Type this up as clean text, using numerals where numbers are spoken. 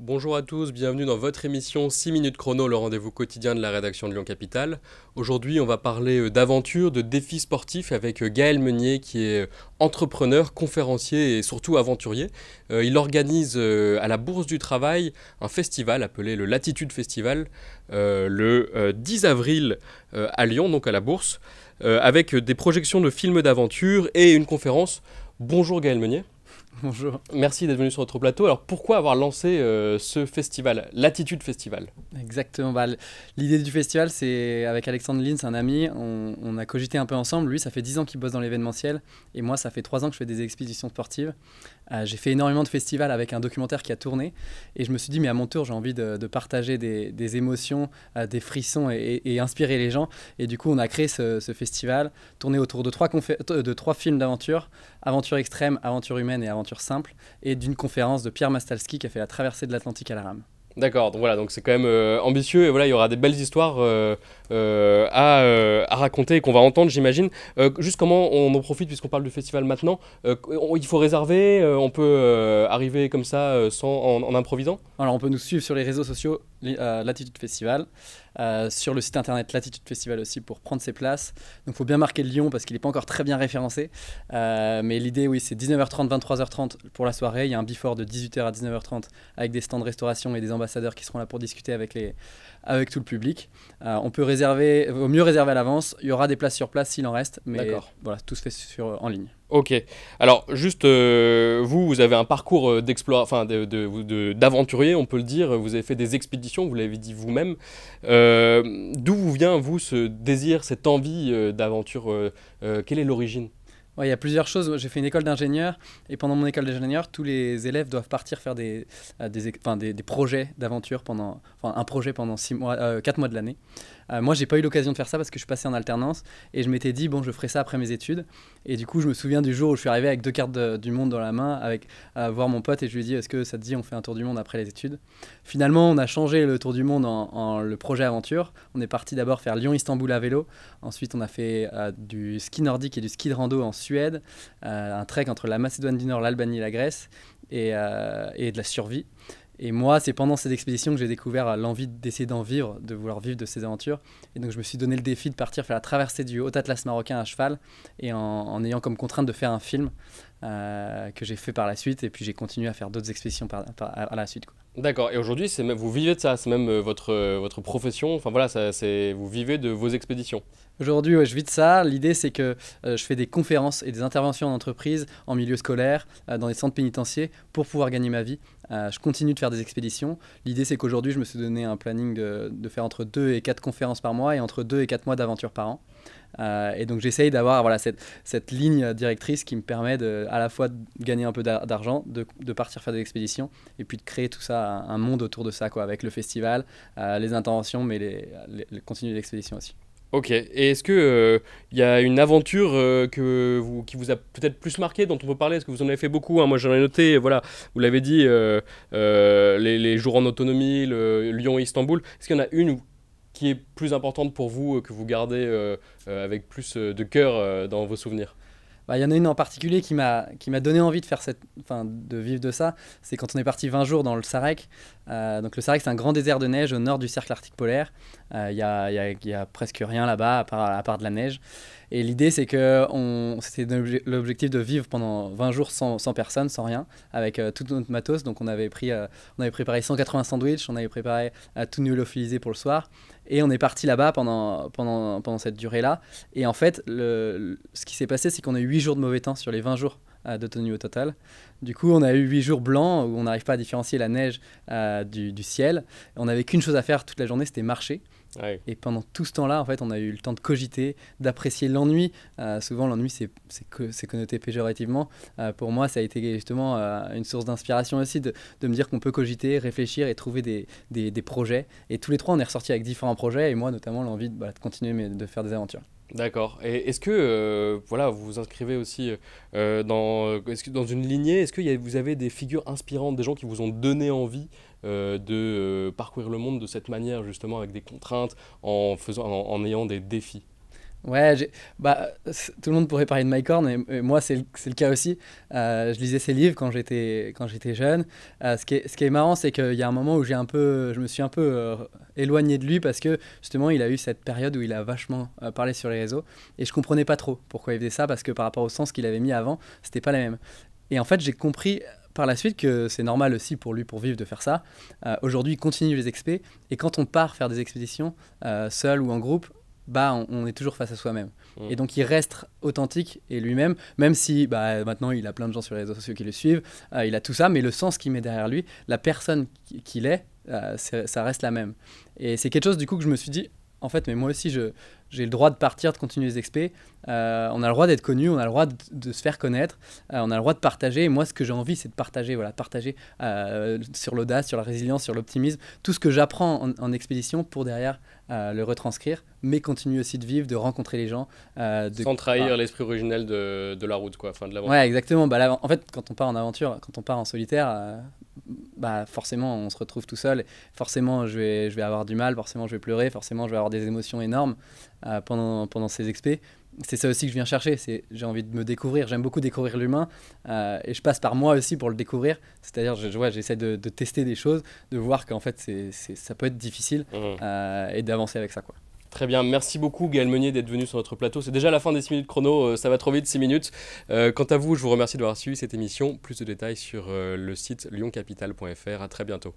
Bonjour à tous, bienvenue dans votre émission 6 minutes chrono, le rendez-vous quotidien de la rédaction de Lyon Capitale. Aujourd'hui, on va parler d'aventures, de défis sportifs avec Gaël Meunier qui est entrepreneur, conférencier et surtout aventurier. Il organise à la Bourse du Travail un festival appelé le Latitude Festival le 10 avril à Lyon, donc à la Bourse, avec des projections de films d'aventure et une conférence. Bonjour Gaël Meunier. Bonjour. Merci d'être venu sur notre plateau. Alors pourquoi avoir lancé ce festival, Latitude Festival? Exactement. L'idée du festival, c'est avec Alexandre Lins, un ami, on a cogité un peu ensemble. Lui, ça fait 10 ans qu'il bosse dans l'événementiel et moi, ça fait 3 ans que je fais des expéditions sportives. J'ai fait énormément de festivals avec un documentaire qui a tourné et je me suis dit, mais à mon tour, j'ai envie de partager des émotions, des frissons et inspirer les gens. Et du coup, on a créé ce festival tourné autour de 3 films d'aventure, aventure extrême, aventure humaine et aventure simple, et d'une conférence de Pierre Mastalski qui a fait la traversée de l'Atlantique à la rame. D'accord, donc voilà, donc c'est quand même ambitieux et voilà, il y aura des belles histoires à raconter et qu'on va entendre, j'imagine. Juste comment on en profite puisqu'on parle du festival maintenant. Il faut réserver, on peut arriver comme ça en improvisant. Alors, on peut nous suivre sur les réseaux sociaux Latitude Festival, sur le site internet Latitude Festival aussi pour prendre ses places. Donc, il faut bien marquer Lyon parce qu'il n'est pas encore très bien référencé. Mais l'idée, oui, c'est 19h30, 23h30 pour la soirée. Il y a un before de 18h à 19h30 avec des stands de restauration et des ambassadeurs qui seront là pour discuter avec tout le public. On peut réserver, vaut mieux réserver à l'avance. Il y aura des places sur place s'il en reste, mais voilà, tout se fait en ligne. Ok. Alors, juste, vous avez un parcours d'aventurier, on peut le dire. Vous avez fait des expéditions, vous l'avez dit vous-même. D'où vous vient, vous, ce désir, cette envie d'aventure quelle est l'origine? Ouais, il y a plusieurs choses. J'ai fait une école d'ingénieur et pendant mon école d'ingénieur, tous les élèves doivent partir faire des projets d'aventure un projet pendant 4 mois de l'année. Moi, j'ai pas eu l'occasion de faire ça parce que je suis passé en alternance et je m'étais dit, bon, je ferai ça après mes études. Et du coup, je me souviens du jour où je suis arrivé avec 2 cartes du monde dans la main, voir mon pote et je lui ai dit, est-ce que ça te dit, on fait un tour du monde après les études? Finalement, on a changé le tour du monde en le projet aventure. On est parti d'abord faire Lyon-Istanbul à vélo. Ensuite, on a fait du ski nordique et du ski de rando en Suède, un trek entre la Macédoine du Nord, l'Albanie et la Grèce, et de la survie. Et moi, c'est pendant cette expédition que j'ai découvert l'envie d'essayer d'en vivre, de vouloir vivre de ces aventures. Et donc, je me suis donné le défi de partir faire la traversée du Haut-Atlas marocain à cheval, et en ayant comme contrainte de faire un film que j'ai fait par la suite. Et puis, j'ai continué à faire d'autres expéditions à la suite, quoi. D'accord, et aujourd'hui, vous vivez de ça, c'est même votre profession, enfin voilà, vous vivez de vos expéditions. Aujourd'hui, ouais, je vis de ça. L'idée, c'est que je fais des conférences et des interventions en entreprise, en milieu scolaire, dans des centres pénitentiaires pour pouvoir gagner ma vie. Je continue de faire des expéditions. L'idée, c'est qu'aujourd'hui, je me suis donné un planning de faire entre 2 et 4 conférences par mois et entre 2 et 4 mois d'aventure par an. Et donc, j'essaye d'avoir cette ligne directrice qui me permet à la fois de gagner un peu d'argent, de partir faire des expéditions et puis de créer tout ça, un monde autour de ça, quoi, avec le festival, les interventions, mais les continuer l'expédition aussi. Ok, et est-ce que il y a une aventure qui vous a peut-être plus marqué, dont on peut parler? Est-ce que vous en avez fait beaucoup, hein? Moi j'en ai noté, voilà, vous l'avez dit, les jours en autonomie, le Lyon-Istanbul. Est-ce qu'il y en a une qui est plus importante pour vous, que vous gardez avec plus de cœur dans vos souvenirs? Il y en a une en particulier qui m'a donné envie de vivre de ça. C'est quand on est parti 20 jours dans le Sarek. Donc le Sarek, c'est un grand désert de neige au nord du cercle arctique polaire. Il y a presque rien là-bas à part de la neige. Et l'idée, c'est que c'était l'objectif de vivre pendant 20 jours sans personne, sans rien, avec tout notre matos. Donc on avait préparé 180 sandwichs, on avait préparé tout nous lyophilisé pour le soir. Et on est parti là-bas pendant cette durée-là. Et en fait, ce qui s'est passé, c'est qu'on a eu 8 jours de mauvais temps sur les 20 jours d'autonomie au total. Du coup, on a eu 8 jours blancs où on n'arrive pas à différencier la neige du ciel. On n'avait qu'une chose à faire toute la journée, c'était marcher. Ouais. Et pendant tout ce temps-là, en fait, on a eu le temps de cogiter, d'apprécier l'ennui. Souvent, l'ennui, c'est connoté péjorativement. Pour moi, ça a été justement une source d'inspiration aussi de me dire qu'on peut cogiter, réfléchir et trouver des projets. Et tous les trois, on est ressortis avec différents projets. Et moi, notamment, l'envie de continuer de faire des aventures. D'accord. Et est-ce que voilà, vous vous inscrivez aussi dans une lignée? Est-ce que vous avez des figures inspirantes, des gens qui vous ont donné envie de parcourir le monde de cette manière, justement, avec des contraintes, en ayant des défis? Ouais, tout le monde pourrait parler de Mycorn, et moi, c'est le cas aussi. Je lisais ses livres quand j'étais jeune. Ce qui est marrant, c'est qu'il y a un moment où je me suis un peu éloigné de lui parce que justement, il a eu cette période où il a vachement parlé sur les réseaux. Et je comprenais pas trop pourquoi il faisait ça, parce que par rapport au sens qu'il avait mis avant, c'était pas la même. Et en fait, j'ai compris par la suite que c'est normal aussi pour lui, pour vivre, de faire ça. Aujourd'hui, il continue les expés. Et quand on part faire des expéditions, seul ou en groupe, bah, on est toujours face à soi-même. Et donc il reste authentique et lui-même, même si bah, maintenant il a plein de gens sur les réseaux sociaux qui le suivent, il a tout ça, mais le sens qu'il met derrière lui, la personne qu'il est, ça reste la même. Et c'est quelque chose du coup que je me suis dit, en fait, mais moi aussi j'ai le droit de partir, de continuer les expés, on a le droit d'être connu, on a le droit de se faire connaître, on a le droit de partager, et moi ce que j'ai envie c'est de partager, voilà, partager sur l'audace, sur la résilience, sur l'optimisme, tout ce que j'apprends en expédition pour derrière le retranscrire, mais continuer aussi de vivre, de rencontrer les gens. Sans trahir l'esprit originel de la route, quoi, enfin de l'aventure. Ouais, exactement. Bah, là, en fait, quand on part en aventure, quand on part en solitaire, bah, forcément, on se retrouve tout seul. Forcément, je vais avoir du mal, forcément, je vais pleurer, forcément, je vais avoir des émotions énormes pendant ces expés. C'est ça aussi que je viens chercher, j'ai envie de me découvrir, j'aime beaucoup découvrir l'humain, et je passe par moi aussi pour le découvrir, c'est-à-dire j'essaie de tester des choses, de voir qu'en fait ça peut être difficile, et d'avancer avec ça, quoi. Très bien, merci beaucoup Gaël Meunier d'être venu sur notre plateau. C'est déjà la fin des 6 minutes chrono, ça va trop vite, 6 minutes. Quant à vous, je vous remercie d'avoir suivi cette émission. Plus de détails sur le site lioncapital.fr. À très bientôt.